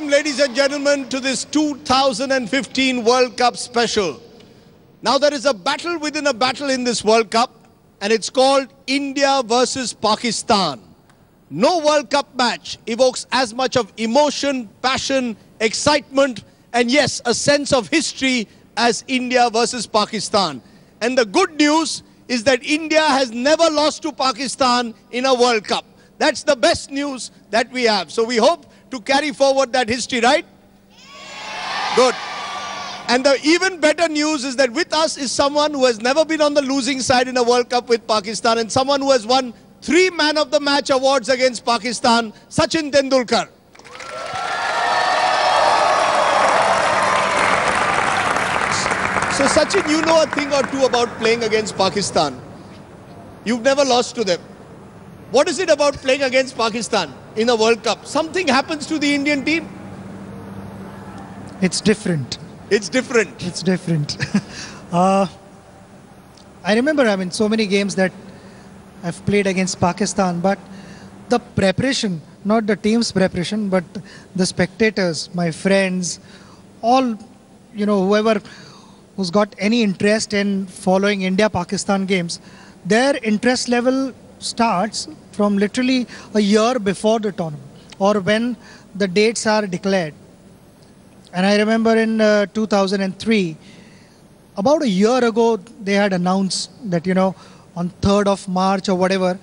Welcome, ladies and gentlemen, to this 2015 World Cup special. Now, there is a battle within a battle in this World Cup, and it's called India versus Pakistan. No World Cup match evokes as much of emotion, passion, excitement, and yes, a sense of history as India versus Pakistan. And the good news is that India has never lost to Pakistan in a World Cup. That's the best news that we have. So we hope to carry forward that history, right? Yeah. Good. And the even better news is that with us is someone who has never been on the losing side in a World Cup with Pakistan, and someone who has won 3 Man of the Match awards against Pakistan, Sachin Tendulkar. So Sachin, you know a thing or two about playing against Pakistan. You've never lost to them. What is it about playing against Pakistan in a World Cup? Something happens to the Indian team? It's different. It's different. It's different. I remember, so many games that I've played against Pakistan, but the preparation, not the team's preparation, but the spectators, my friends, all, whoever who's got any interest in following India-Pakistan games, their interest level starts from literally a year before the tournament or when the dates are declared. And I remember in 2003, about a year ago, they had announced that, on 3rd of March or whatever,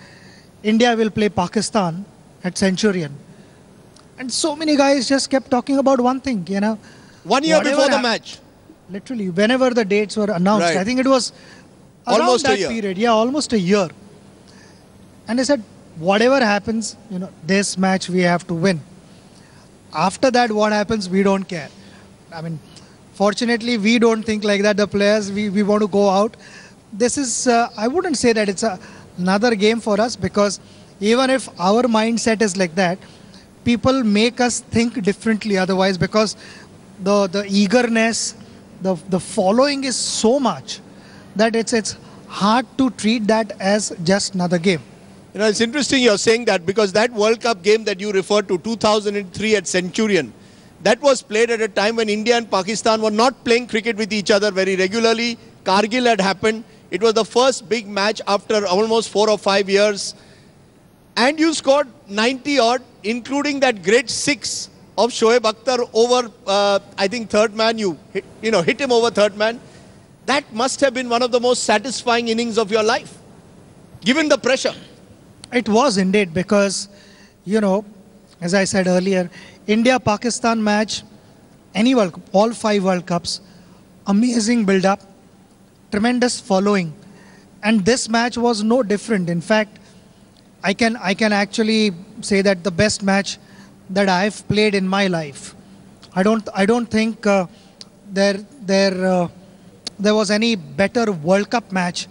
India will play Pakistan at Centurion. And so many guys just kept talking about one thing, 1 year before the match. Literally, whenever the dates were announced, right. I think it was around almost that a year. Period. Yeah, almost a year. And I said, whatever happens, this match we have to win. After that, what happens, we don't care. Fortunately, we don't think like that. The players, we want to go out. This is, I wouldn't say that it's another game for us, because even if our mindset is like that, people make us think differently otherwise, because the eagerness, the following is so much that it's hard to treat that as just another game. It's interesting you're saying that, because that World Cup game that you referred to, 2003 at Centurion, that was played at a time when India and Pakistan were not playing cricket with each other very regularly. Kargil had happened. It was the first big match after almost 4 or 5 years. And you scored 90 odd, including that great 6 of Shoaib Akhtar over, I think, third man. You hit him over third man. That must have been one of the most satisfying innings of your life, given the pressure. It was indeed, because, as I said earlier, India-Pakistan match, any World Cup, all 5 World Cups, amazing build-up, tremendous following. And this match was no different. In fact, I can actually say that the best match that I've played in my life. I don't think there was any better World Cup match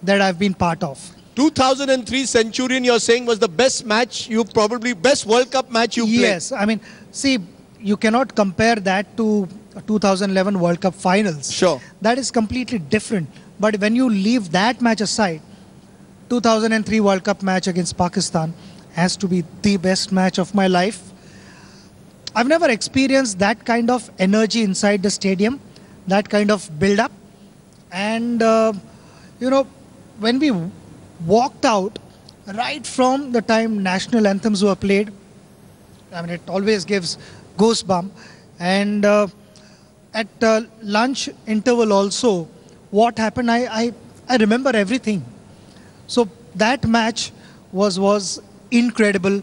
that I've been part of. 2003 Centurion, you're saying, was the best match best World Cup match you played? Yes, see, you cannot compare that to 2011 World Cup finals. Sure. That is completely different. But when you leave that match aside, 2003 World Cup match against Pakistan has to be the best match of my life. I've never experienced that kind of energy inside the stadium, that kind of build-up. And, when we walked out, right from the time national anthems were played, it always gives goosebumps. And at lunch interval also, what happened, I remember everything. So that match was incredible.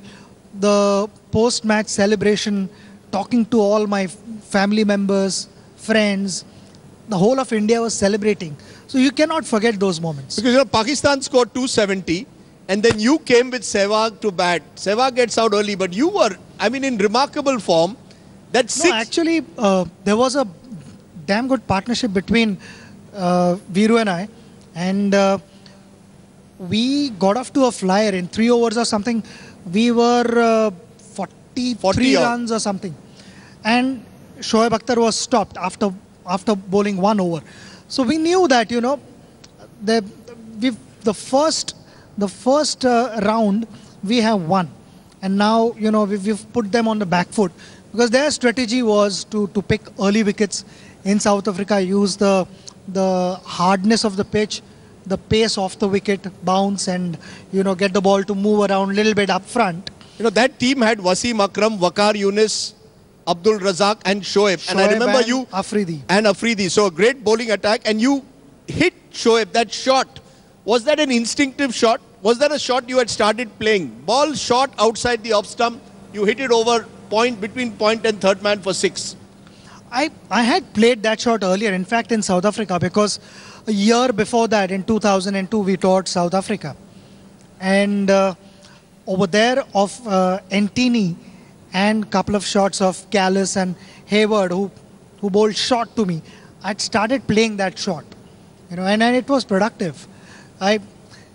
The post-match celebration, talking to all my family members, friends, the whole of India was celebrating. So you cannot forget those moments. Because Pakistan scored 270, and then you came with Sehwag to bat. Sehwag gets out early, but you were, in remarkable form. No, actually, there was a damn good partnership between Viru and I, and we got off to a flyer in 3 overs or something. We were 43 runs or something, and Shoaib Akhtar was stopped after bowling 1 over. So we knew that the first round we have won, and now we've put them on the back foot. because their strategy was to pick early wickets in South Africa, use the hardness of the pitch, the pace of the wicket, bounce, and get the ball to move around a little bit up front. That team had Wasim Akram, Waqar Younis, Abdul Razak and Shoaib. And I remember you... Afridi. And Afridi. So a great bowling attack. And you hit Shoaib, that shot. Was that an instinctive shot? Was that a shot you had started playing? Ball shot outside the off stump. You hit it over between point and third man for 6. I had played that shot earlier, in fact, in South Africa, because a year before that, in 2002, we toured South Africa. And over there, of Entini and couple of shots of Callis and Hayward, who bowled short to me, I'd started playing that shot, and it was productive.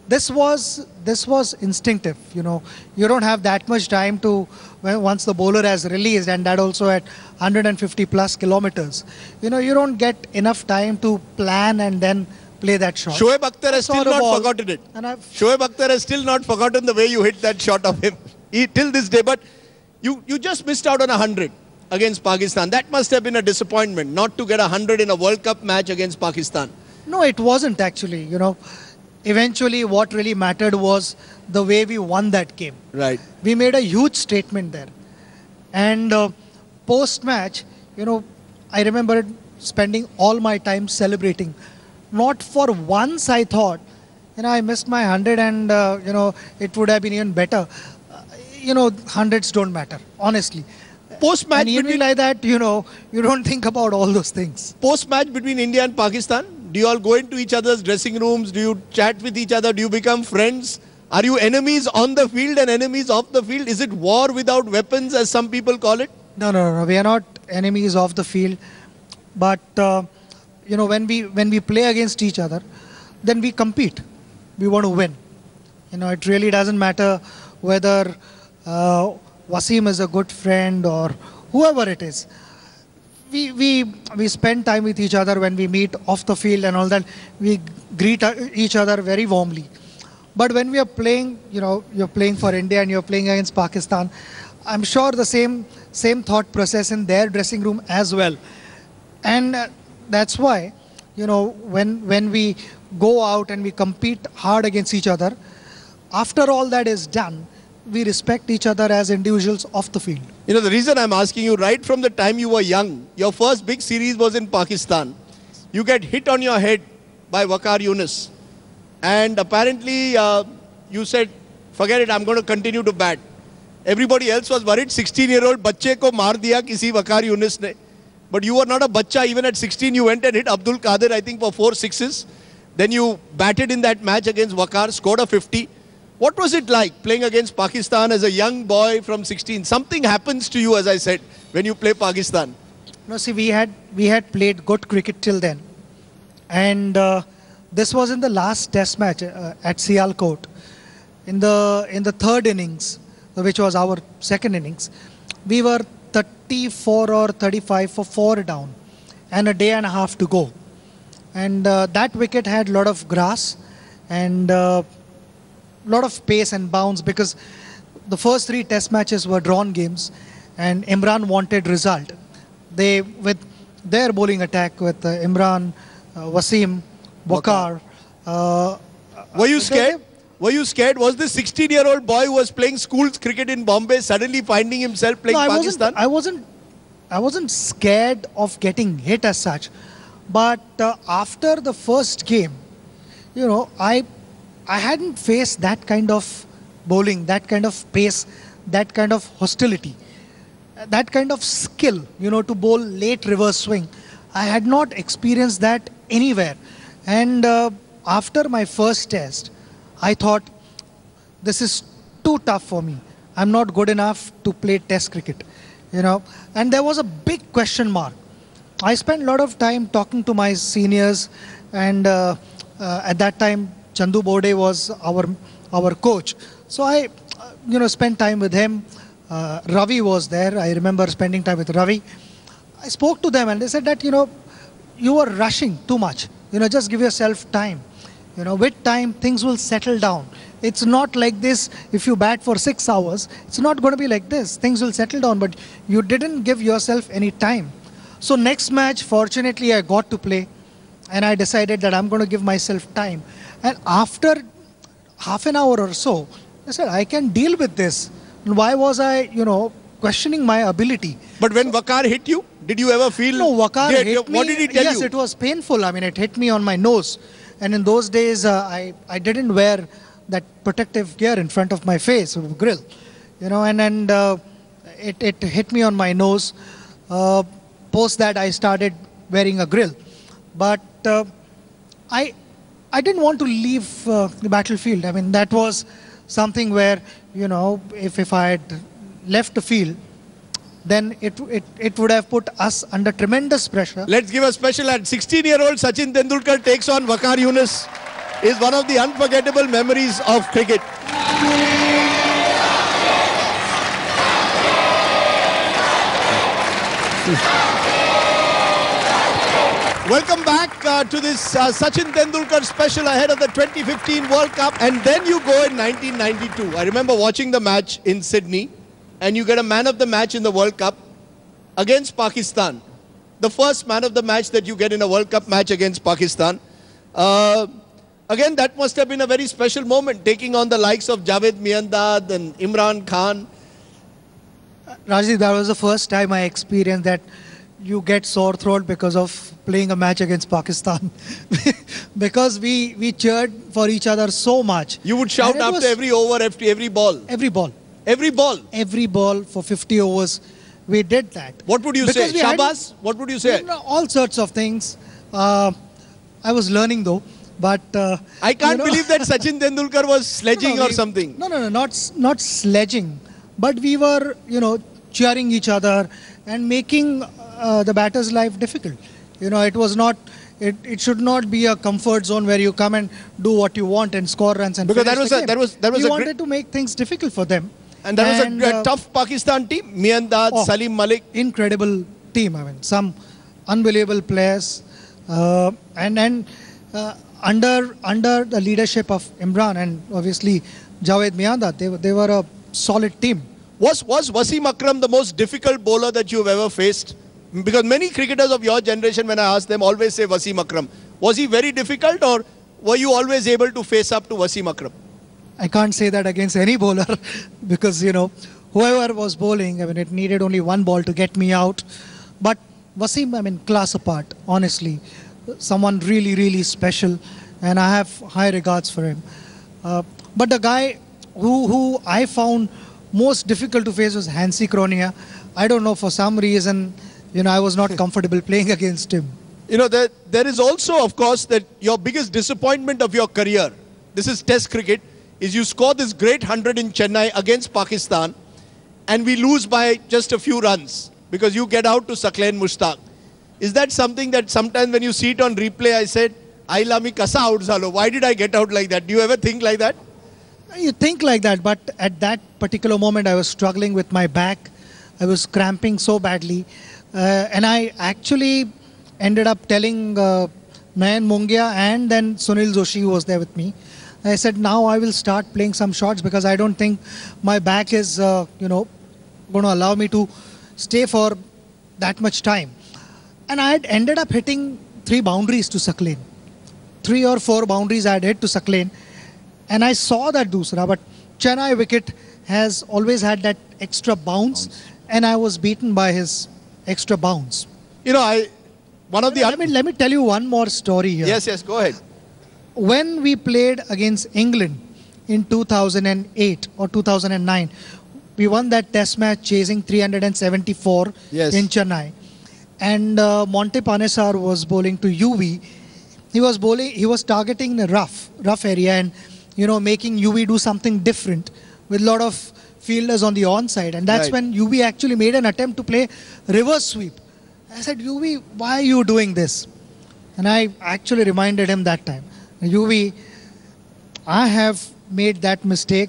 This was instinctive. You don't have that much time to, once the bowler has released, and that also at 150 plus kilometers. You don't get enough time to plan and then play that shot. Shoaib Akhtar has still not forgotten it. Shoaib Akhtar has still not forgotten the way you hit that shot of him till this day. But you just missed out on 100 against Pakistan. That must have been a disappointment, not to get 100 in a World Cup match against Pakistan. No, it wasn't actually. Eventually, what really mattered was the way we won that game. Right. We made a huge statement there. And post-match, I remember spending all my time celebrating. Not for once I thought, I missed my 100 and, it would have been even better. Hundreds don't matter, honestly. Post-match and even like that, you don't think about all those things. Post-match between India and Pakistan, do you all go into each other's dressing rooms? Do you chat with each other? Do you become friends? Are you enemies on the field and enemies off the field? Is it war without weapons, as some people call it? No. We are not enemies off the field. But, when we play against each other, then we compete. We want to win. It really doesn't matter whether Wasim is a good friend or whoever it is. We spend time with each other when we meet off the field and all that. We greet each other very warmly. But when we are playing, you're playing for India and you're playing against Pakistan, I'm sure the same thought process in their dressing room as well. And that's why, when we go out and we compete hard against each other, after all that is done, we respect each other as individuals off the field. The reason I'm asking you, right from the time you were young, your first big series was in Pakistan. You get hit on your head by Waqar Younis. And apparently you said, forget it, I'm going to continue to bat. Everybody else was worried, 16-year-old bacche ko maar diya kisi Waqar Younis ne. But you were not a bacha. Even at 16, you went and hit Abdul Qadir, I think, for 4 sixes. Then you batted in that match against Waqar, scored a 50. What was it like playing against Pakistan as a young boy from 16? Something happens to you, as I said, when you play Pakistan. No, see, we had played good cricket till then. And this was in the last test match at Sialkot. In the third innings, which was our second innings, we were 34 or 35 for 4 down and a day and a half to go. And that wicket had a lot of grass and lot of pace and bounce, because the first 3 test matches were drawn games and Imran wanted result. They, with their bowling attack with Imran, Wasim, Waqar. Were you scared? Were you scared? Was this 16-year-old boy who was playing schools cricket in Bombay suddenly finding himself playing Pakistan? I wasn't scared of getting hit as such. But after the first game, I hadn't faced that kind of bowling, that kind of pace, that kind of hostility, that kind of skill, to bowl late reverse swing. I had not experienced that anywhere. And after my first test, I thought, this is too tough for me. I'm not good enough to play test cricket, And there was a big question mark. I spent a lot of time talking to my seniors, and at that time, Chandu Bode was our coach. So I, spent time with him. Ravi was there. I remember spending time with Ravi. I spoke to them and they said that, you were rushing too much. Just give yourself time. You know, with time, things will settle down. It's not like this. If you bat for 6 hours, it's not going to be like this. Things will settle down, but you didn't give yourself any time. So next match, fortunately, I got to play, and I decided that I'm going to give myself time. And after half an hour or so, I said, I can deal with this. And why was I, questioning my ability? But when Waqar hit you, did you ever feel... No, Waqar hit me. What did he tell you? Yes, it was painful. I mean, it hit me on my nose. And in those days, I didn't wear that protective gear in front of my face, or grill. And it hit me on my nose. Post that, I started wearing a grill. But I didn't want to leave the battlefield. I mean, that was something where, if I had left the field, then it would have put us under tremendous pressure. Let's give a special ad. 16-year-old Sachin Tendulkar takes on Waqar Younis. Is one of the unforgettable memories of cricket. Welcome back to this Sachin Tendulkar special ahead of the 2015 World Cup. And then you go in 1992. I remember watching the match in Sydney, and you get a man of the match in the World Cup against Pakistan. The first man of the match that you get in a World Cup match against Pakistan. Again, that must have been a very special moment, taking on the likes of Javed Miandad and Imran Khan. Rajdeep, that was the first time I experienced that you get sore throat because of playing a match against Pakistan. Because we cheered for each other so much. You would shout after every over, after every ball. Every ball. Every ball? Every ball for 50 overs. We did that. What would you say? Shabas? What would you say? All sorts of things. I was learning though. But I can't believe that Sachin Tendulkar was sledging or something. No, not sledging. But we were, cheering each other and making the batter's life difficult. It was not. It should not be a comfort zone where you come and do what you want and score runs and because finish the game. that was we wanted to make things difficult for them. And that was a tough Pakistan team. Miandad, Salim Malik. Incredible team. I mean, some unbelievable players. Under the leadership of Imran and obviously Javed Miandad, they were a solid team. Was Wasim Akram the most difficult bowler that you've ever faced? Because many cricketers of your generation, when I ask them, always say Wasim Akram. Was he very difficult, or were you always able to face up to Wasim Akram? I can't say that against any bowler because, whoever was bowling, I mean, it needed only one ball to get me out. But Wasim, I mean, class apart, honestly. Someone really, really special, and I have high regards for him. But the guy who I found most difficult to face was Hansi Kronia. I don't know, for some reason, I was not comfortable playing against him. There is also, of course, that your biggest disappointment of your career, this is Test cricket, is you score this great 100 in Chennai against Pakistan, and we lose by just a few runs because you get out to Saqlain Mushtaq. Is that something that sometimes when you see it on replay, I said, Aila mi kasa out zalo. Why did I get out like that? Do you ever think like that? You think like that, but at that particular moment, I was struggling with my back. I was cramping so badly. And I actually ended up telling Nayan Mungia and then Sunil Joshi, who was there with me. I said, now I will start playing some shots because I don't think my back is, going to allow me to stay for that much time. And I had ended up hitting 3 boundaries to Saqlain. 3 or 4 boundaries I had hit to Saqlain. And I saw that Dusra, but Chennai wicket has always had that extra bounce. And I was beaten by his extra bounce. Let me tell you one more story here. Yes, go ahead. When we played against England in 2008 or 2009, we won that test match chasing 374 in Chennai. And Monte Panesar was bowling to UV. He was targeting the rough area and, making UV do something different with a lot of fielders on the onside. And that's when UV actually made an attempt to play reverse sweep. I said, UV, why are you doing this? And I actually reminded him that time. UV, I have made that mistake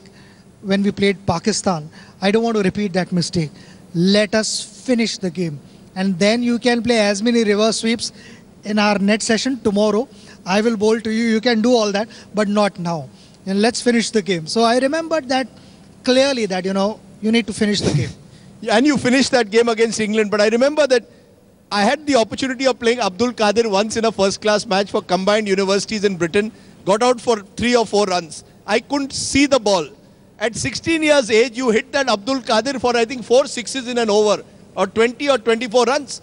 when we played Pakistan. I don't want to repeat that mistake. Let us finish the game. And then you can play as many reverse sweeps in our net session tomorrow. I will bowl to you, you can do all that, but not now. And let's finish the game. So I remembered that clearly that, you need to finish the game. And you finished that game against England. But I remember that I had the opportunity of playing Abdul Qadir once in a first-class match for combined universities in Britain. Got out for 3 or 4 runs. I couldn't see the ball. At 16 years age, you hit that Abdul Qadir for, I think, 4 sixes in an over, or 20 or 24 runs.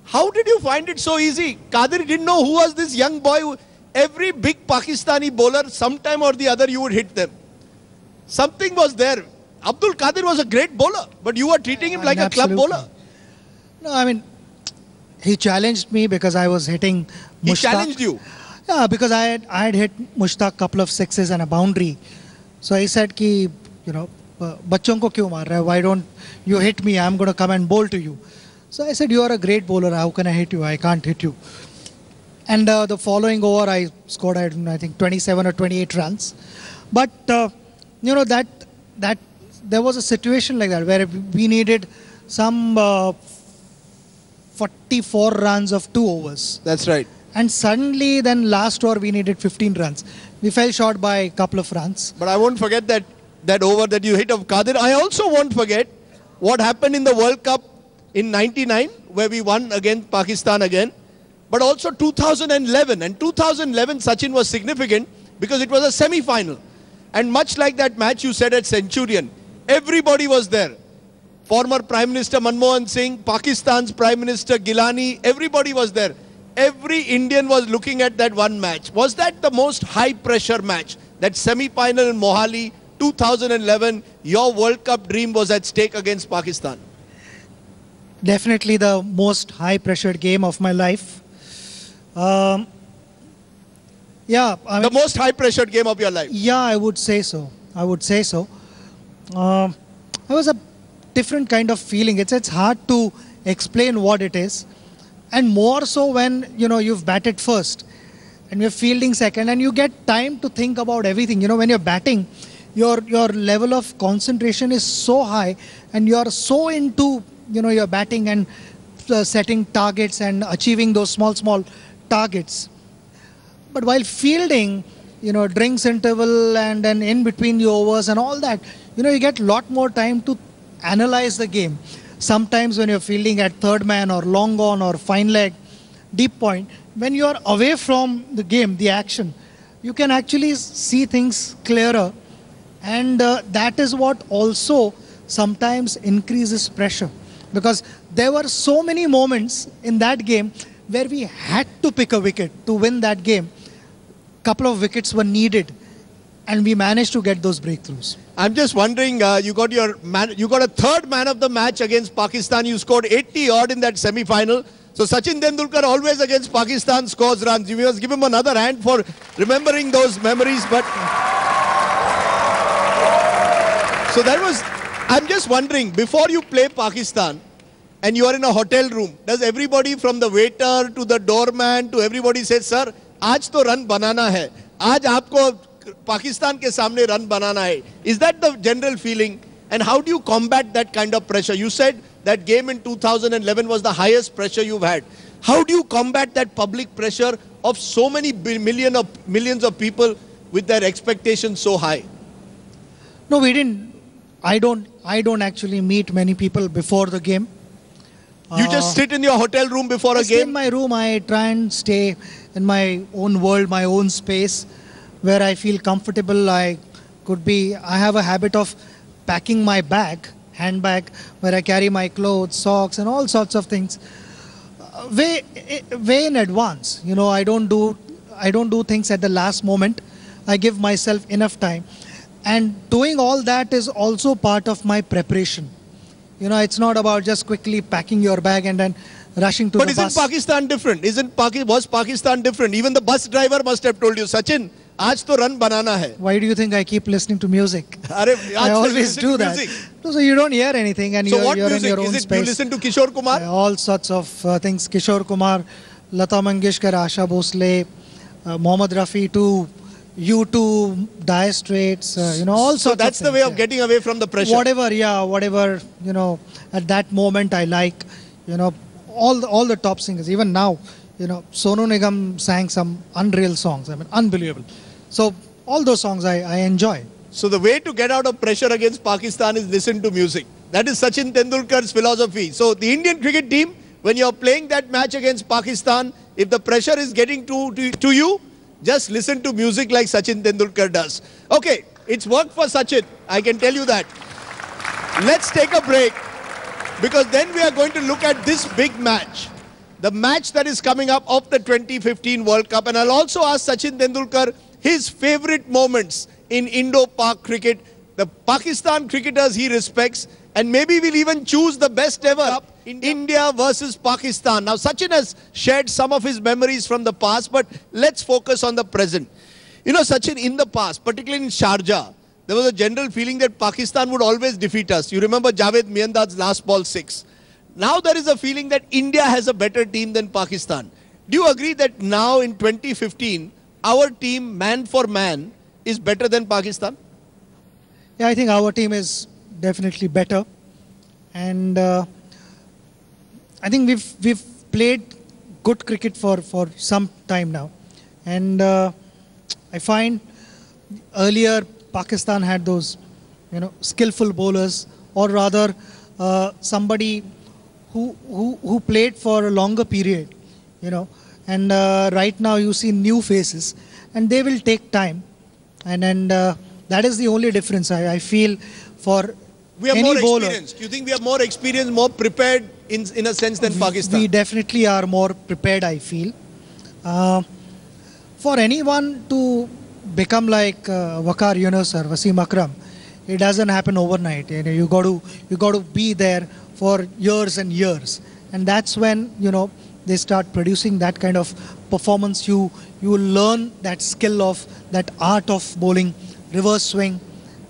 How did you find it so easy? Qadir didn't know who was this young boy. Every big Pakistani bowler, sometime or the other, you would hit them. Something was there. Abdul Qadir was a great bowler, but you were treating him like a club bowler. No, I mean, he challenged me because I was hitting Mushtaq. He challenged you? Yeah, because I had hit Mushtaq a couple of sixes and a boundary. So he said, bachon ko kyun maar raha hai? Why don't you hit me? I'm going to come and bowl to you. So I said, you are a great bowler. How can I hit you? I can't hit you. And the following over, I scored, I think, 27 or 28 runs. But, that there was a situation like that where we needed some 44 runs of 2 overs. That's right. And suddenly, then last over, we needed 15 runs. We fell short by a couple of runs. But I won't forget that over that you hit of Qadir. I also won't forget what happened in the World Cup in '99, where we won against Pakistan again. But also 2011. And 2011, Sachin, was significant because it was a semi-final. And much like that match you said at Centurion, everybody was there. Former Prime Minister Manmohan Singh, Pakistan's Prime Minister Gilani, everybody was there. Every Indian was looking at that one match. Was that the most high-pressure match? That semi-final in Mohali, 2011, your World Cup dream was at stake against Pakistan? Definitely the most high-pressured game of my life. Yeah, I mean, the most high-pressured game of your life? Yeah, I would say so. I would say so. It was a different kind of feeling. It's hard to explain what it is. And more so when, you've batted first and you're fielding second and you get time to think about everything. When you're batting, your level of concentration is so high and you're so into, your batting and setting targets and achieving those small targets. But while fielding, drinks interval and then in between the overs and all that, you get a lot more time to analyze the game. Sometimes when you're fielding at third man or long on or fine leg, deep point, when you're away from the game, the action, you can actually see things clearer. And that is what also sometimes increases pressure. Because there were so many moments in that game where we had to pick a wicket to win that game. Couple of wickets were needed and we managed to get those breakthroughs. I'm just wondering, you got a third man of the match against Pakistan. You scored 80 odd in that semi-final. So Sachin Tendulkar always against Pakistan scores runs. You must give him another hand for remembering those memories. But so that was, I'm just wondering, before you play Pakistan and you are in a hotel room, does everybody from the waiter to the doorman to everybody say, sir, आज तो run बनाना है, आज आपको पाकिस्तान के सामने run बनाना है? Is that the general feeling? And how do you combat that kind of pressure? You said that game in 2011 was the highest pressure you've had. How do you combat that public pressure of so many millions of people with their expectations so high? No, we didn't. I don't actually meet many people before the game. You just sit in your hotel room before a game? In my room, I try and stay in my own world, my own space, where I feel comfortable. I have a habit of packing my handbag, where I carry my clothes, socks, and all sorts of things way in advance. I don't do things at the last moment. I give myself enough time. And doing all that is also part of my preparation. It's not about just quickly packing your bag and then rushing to the bus. But isn't Pakistan different? Was Pakistan different? Even the bus driver must have told you, Sachin, आज तो run banana hai. Why do you think I keep listening to music? I always do that. So you don't hear anything and you're in your own space. You listen to Kishore Kumar? All sorts of things. Kishore Kumar, Lata Mangeshkar, Asha Bhosle, Mohammad Rafi to U2, Dire Straits, all sorts of things. So that's the way of getting away from the pressure. Whatever, at that moment I like, all the top singers. Even now, Sonu Nigam sang some unreal songs. I mean, unbelievable. So all those songs I enjoy. So the way to get out of pressure against Pakistan is listen to music. That is Sachin Tendulkar's philosophy. So the Indian cricket team, when you're playing that match against Pakistan, if the pressure is getting to you, just listen to music like Sachin Tendulkar does. Okay, it's worked for Sachin. I can tell you that. Let's take a break, because then we are going to look at this big match. The match that is coming up of the 2015 World Cup. And I'll also ask Sachin Tendulkar his favorite moments in Indo-Pak cricket, the Pakistan cricketers he respects, and maybe we'll even choose the best ever, India versus Pakistan. Now, Sachin has shared some of his memories from the past, but let's focus on the present. Sachin, in the past, particularly in Sharjah, there was a general feeling that Pakistan would always defeat us. You remember Javed Miandad's last ball 6. Now there is a feeling that India has a better team than Pakistan. Do you agree that now in 2015, our team, man for man, is better than Pakistan? Yeah, I think our team is definitely better. And I think we've played good cricket for some time now. And I find earlier Pakistan had those, skillful bowlers, or rather somebody who played for a longer period, and right now you see new faces, and they will take time, and that is the only difference I feel for we are any more bowler. experienced. You think we are more experienced, more prepared in a sense than Pakistan? We definitely are more prepared, I feel. For anyone to become like Waqar Yunus or Wasim Akram, it doesn't happen overnight. You got to be there for years and years, and that's when they start producing that kind of performance. You will learn that skill of that art of bowling, reverse swing,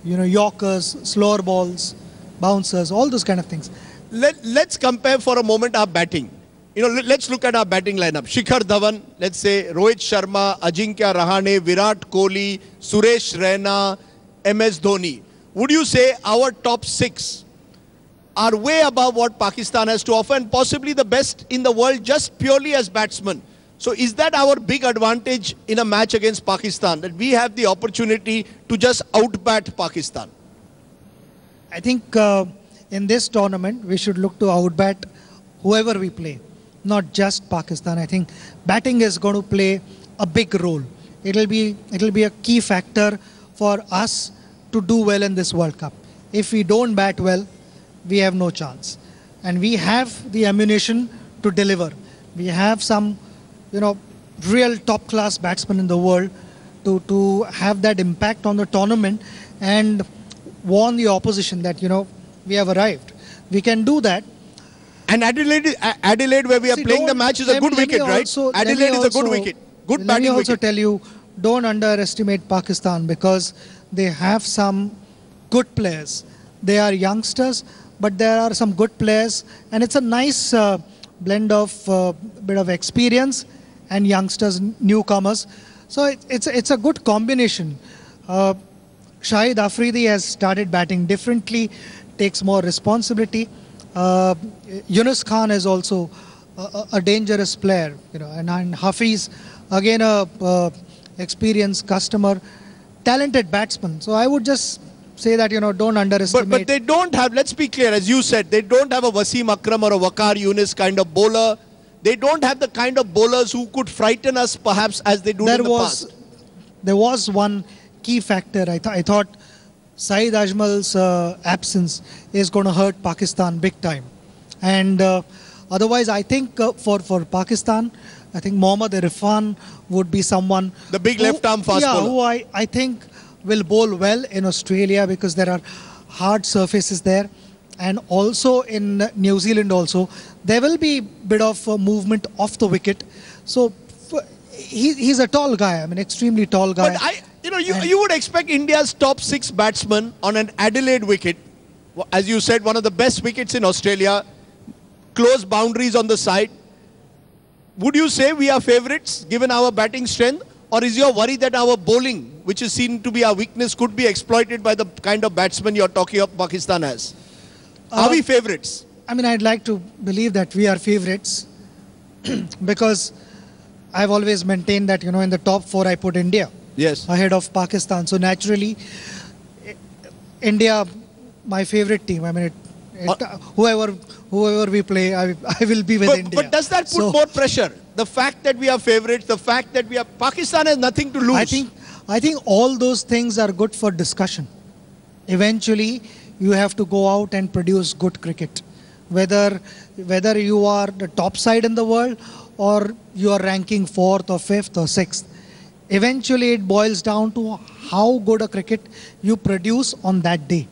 yorkers, slower balls, bouncers, all those kind of things. Let's compare for a moment our batting. Let's look at our batting lineup. Shikhar Dhawan, let's say Rohit Sharma, Ajinkya Rahane, Virat Kohli, Suresh Raina, MS Dhoni. Would you say our top 6 are way above what Pakistan has to offer, and possibly the best in the world just purely as batsmen? So is that our big advantage in a match against Pakistan, that we have the opportunity to just outbat Pakistan? I think in this tournament we should look to outbat whoever we play, not just Pakistan. I think batting is going to play a big role. It'll be a key factor for us to do well in this World Cup. If we don't bat well, we have no chance. And we have the ammunition to deliver. We have some, real top-class batsmen in the world to have that impact on the tournament and warn the opposition that, we have arrived. We can do that. And Adelaide, where we are playing the match, is a good wicket, right? Adelaide is a good wicket. Good batting wicket. Let me also tell you, don't underestimate Pakistan, because they have some good players. They are youngsters, but there are some good players, and it's a nice blend of bit of experience and youngsters, newcomers. So it's a good combination. Shahid Afridi has started batting differently, takes more responsibility. Yunus Khan is also a dangerous player, and Hafiz, again a experienced customer, talented batsman. So I would just say that, don't underestimate. But they don't have, let's be clear, as you said, they don't have a Wasim Akram or a Waqar Yunus kind of bowler. They don't have the kind of bowlers who could frighten us perhaps as they do in the past. There was one key factor. I thought Saeed Ajmal's absence is going to hurt Pakistan big time. And otherwise, I think for Pakistan, I think Mohammad Irfan would be someone. The big left-arm fast bowler. Who I think will bowl well in Australia, because there are hard surfaces there. And also in New Zealand also, there will be a bit of movement off the wicket. So he's a tall guy, extremely tall guy. But you would expect India's top 6 batsmen on an Adelaide wicket, as you said, one of the best wickets in Australia, close boundaries on the side. Would you say we are favourites given our batting strength? Or is your worry that our bowling, which is seen to be our weakness, could be exploited by the kind of batsmen you're talking of Pakistan has? Are we favourites? I'd like to believe that we are favourites because I've always maintained that, in the top 4 I put India. Yes. Ahead of Pakistan. So naturally, India, my favorite team. I mean, whoever we play, I will be with India. But does that put more pressure? The fact that we are favorites, the fact that we are... Pakistan has nothing to lose. I think all those things are good for discussion. Eventually, you have to go out and produce good cricket. Whether you are the top side in the world or you are ranking 4th or 5th or 6th. Eventually, it boils down to how good a cricket you produce on that day.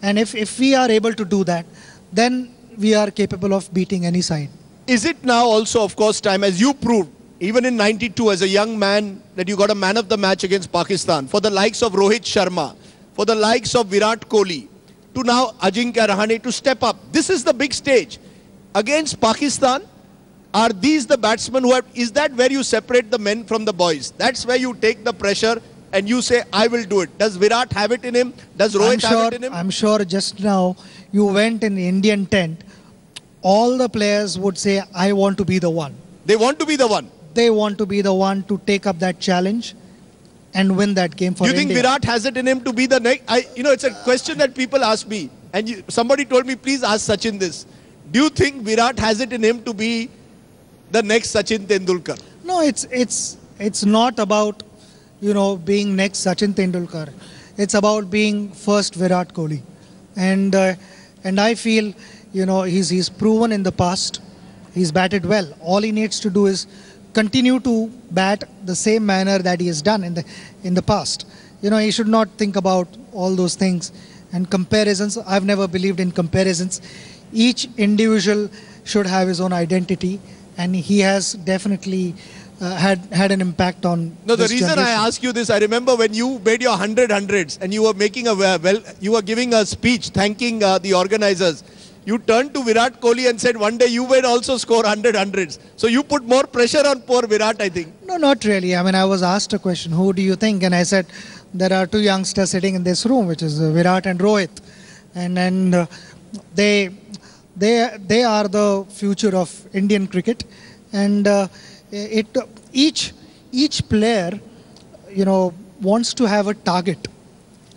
And if we are able to do that, then we are capable of beating any side. Is it now also, of course, time, as you proved, even in '92 as a young man, that you got a man of the match against Pakistan, for the likes of Rohit Sharma, for the likes of Virat Kohli, to now Ajinkya Rahane to step up. This is the big stage. Against Pakistan, are these the batsmen who have... Is that where you separate the men from the boys? That's where you take the pressure and you say, I will do it. Does Virat have it in him? Does Rohit have it in him? I'm sure just now you went in the Indian tent. All the players would say, I want to be the one. They want to be the one. They want to be the one to take up that challenge and win that game for India. Do you think Virat has it in him to be the next? It's a question that people ask me. And somebody told me, please ask Sachin this. Do you think Virat has it in him to be the next Sachin Tendulkar? No, it's not about, being next Sachin Tendulkar. It's about being first Virat Kohli. And I feel, he's proven in the past. He's batted well. All he needs to do is continue to bat the same manner that he has done in the past. He should not think about all those things and comparisons. I've never believed in comparisons. Each individual should have his own identity, and he has definitely had an impact on. No, the reason I ask you this, I remember when you made your 100 hundreds and you were making you were giving a speech thanking the organizers. You turned to Virat Kohli and said, one day you will also score 100 hundreds. So you put more pressure on poor Virat, I think. No, not really. I mean, I was asked a question, who do you think? And I said, there are 2 youngsters sitting in this room, which is Virat and Rohit. And they are the future of Indian cricket. And each player, wants to have a target.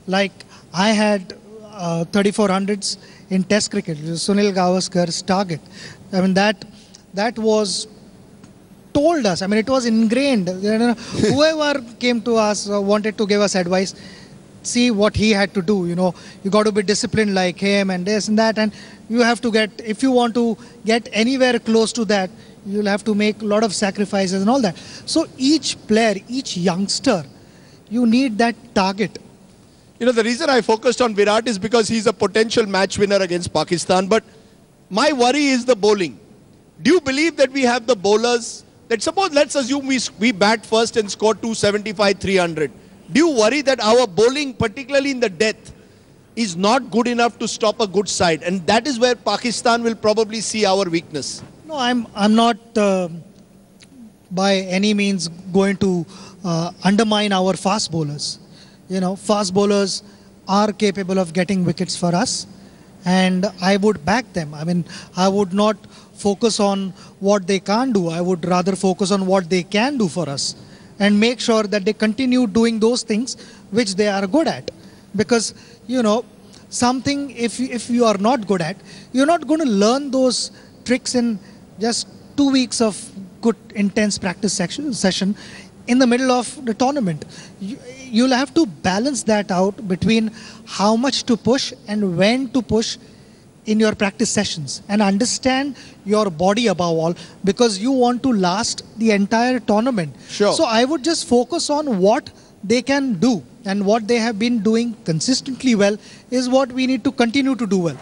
Like I had 3400s in Test cricket, Sunil Gavaskar's target. I mean, that was told us. I mean, it was ingrained. Whoever came to us wanted to give us advice. See what he had to do. You got to be disciplined like him and this and that. And you have to if you want to get anywhere close to that, you'll have to make a lot of sacrifices and all that. So each player, each youngster, you need that target. The reason I focused on Virat is because he's a potential match winner against Pakistan. But my worry is the bowling. Do you believe that we have the bowlers? Let's assume we bat first and score 275, 300. Do you worry that our bowling, particularly in the death, is not good enough to stop a good side? And that is where Pakistan will probably see our weakness. No, I'm not by any means going to undermine our fast bowlers. Fast bowlers are capable of getting wickets for us, and I would back them. I mean, I would not focus on what they can't do. I would rather focus on what they can do for us and make sure that they continue doing those things which they are good at. Because, something if you are not good at, you're not going to learn those tricks in just 2 weeks of good intense practice session in the middle of the tournament. You'll have to balance that out between how much to push and when to push in your practice sessions, and understand your body above all, because you want to last the entire tournament. Sure. So I would just focus on what they can do, and what they have been doing consistently well is what we need to continue to do well.